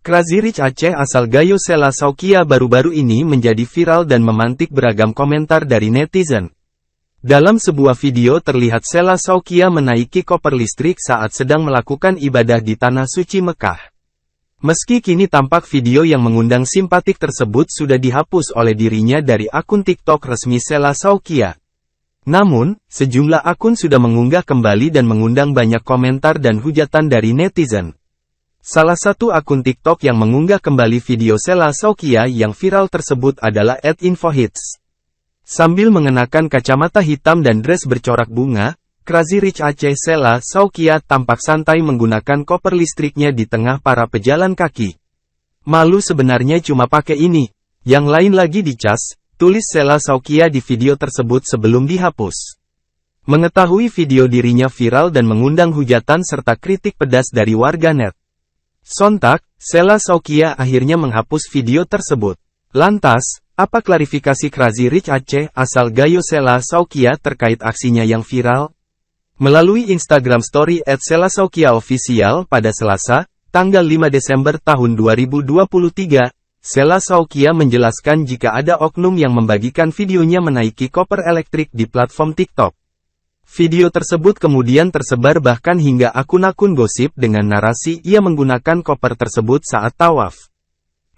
Crazy Rich Aceh asal Gayo Sela Saukia baru-baru ini menjadi viral dan memantik beragam komentar dari netizen. Dalam sebuah video terlihat Sela Saukia menaiki koper listrik saat sedang melakukan ibadah di Tanah Suci Mekah. Meski kini tampak video yang mengundang simpatik tersebut sudah dihapus oleh dirinya dari akun TikTok resmi Sela Saukia. Namun, sejumlah akun sudah mengunggah kembali dan mengundang banyak komentar dan hujatan dari netizen. Salah satu akun TikTok yang mengunggah kembali video Sela Saukia yang viral tersebut adalah @infohits. Sambil mengenakan kacamata hitam dan dress bercorak bunga, Crazy Rich Aceh Sela Saukia tampak santai menggunakan koper listriknya di tengah para pejalan kaki. Malu sebenarnya cuma pakai ini, yang lain lagi dicas, tulis Sela Saukia di video tersebut sebelum dihapus. Mengetahui video dirinya viral dan mengundang hujatan serta kritik pedas dari warganet. Sontak, Sela Saukia akhirnya menghapus video tersebut. Lantas, apa klarifikasi Crazy Rich Aceh asal Gayo Sela Saukia terkait aksinya yang viral? Melalui Instagram Story @selasaukia_official pada Selasa, tanggal 5 Desember tahun 2023, Sela Saukia menjelaskan jika ada oknum yang membagikan videonya menaiki koper elektrik di platform TikTok. Video tersebut kemudian tersebar bahkan hingga akun-akun gosip dengan narasi ia menggunakan koper tersebut saat tawaf.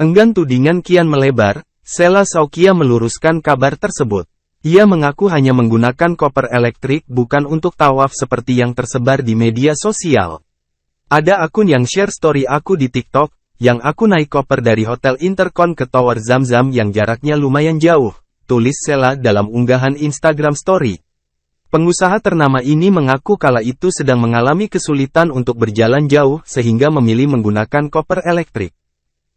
Enggan tudingan kian melebar, Sela Saukia meluruskan kabar tersebut. Ia mengaku hanya menggunakan koper elektrik bukan untuk tawaf seperti yang tersebar di media sosial. Ada akun yang share story aku di TikTok, yang aku naik koper dari Hotel Intercon ke Tower Zamzam yang jaraknya lumayan jauh, tulis Sela dalam unggahan Instagram Story. Pengusaha ternama ini mengaku kala itu sedang mengalami kesulitan untuk berjalan jauh sehingga memilih menggunakan koper elektrik.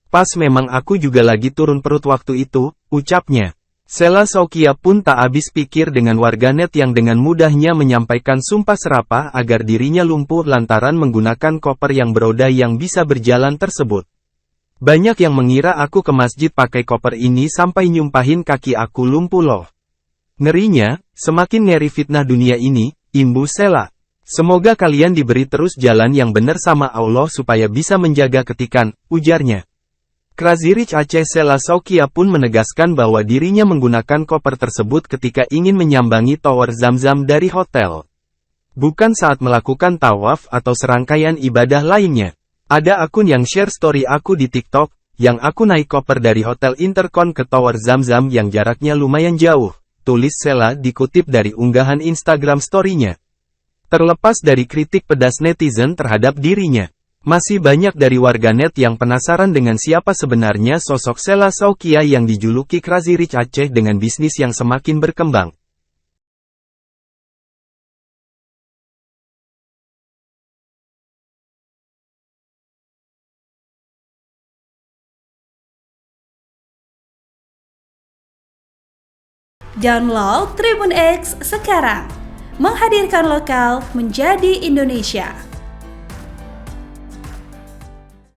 Pas memang aku juga lagi turun perut waktu itu, ucapnya. Sela Saukia pun tak habis pikir dengan warganet yang dengan mudahnya menyampaikan sumpah serapah agar dirinya lumpuh lantaran menggunakan koper yang beroda yang bisa berjalan tersebut. Banyak yang mengira aku ke masjid pakai koper ini sampai nyumpahin kaki aku lumpuh loh. Ngerinya, semakin ngeri fitnah dunia ini, imbu Sela. Semoga kalian diberi terus jalan yang benar sama Allah supaya bisa menjaga ketikan, ujarnya. Crazy Rich Aceh Sela Saukia pun menegaskan bahwa dirinya menggunakan koper tersebut ketika ingin menyambangi Tower Zamzam dari hotel. Bukan saat melakukan tawaf atau serangkaian ibadah lainnya. Ada akun yang share story aku di TikTok, yang aku naik koper dari Hotel Intercon ke Tower Zamzam yang jaraknya lumayan jauh. Tulis Sela dikutip dari unggahan Instagram story-nya. Terlepas dari kritik pedas netizen terhadap dirinya, masih banyak dari warganet yang penasaran dengan siapa sebenarnya sosok Sela Saukia yang dijuluki Crazy Rich Aceh dengan bisnis yang semakin berkembang. Download Tribun X sekarang, menghadirkan lokal menjadi Indonesia.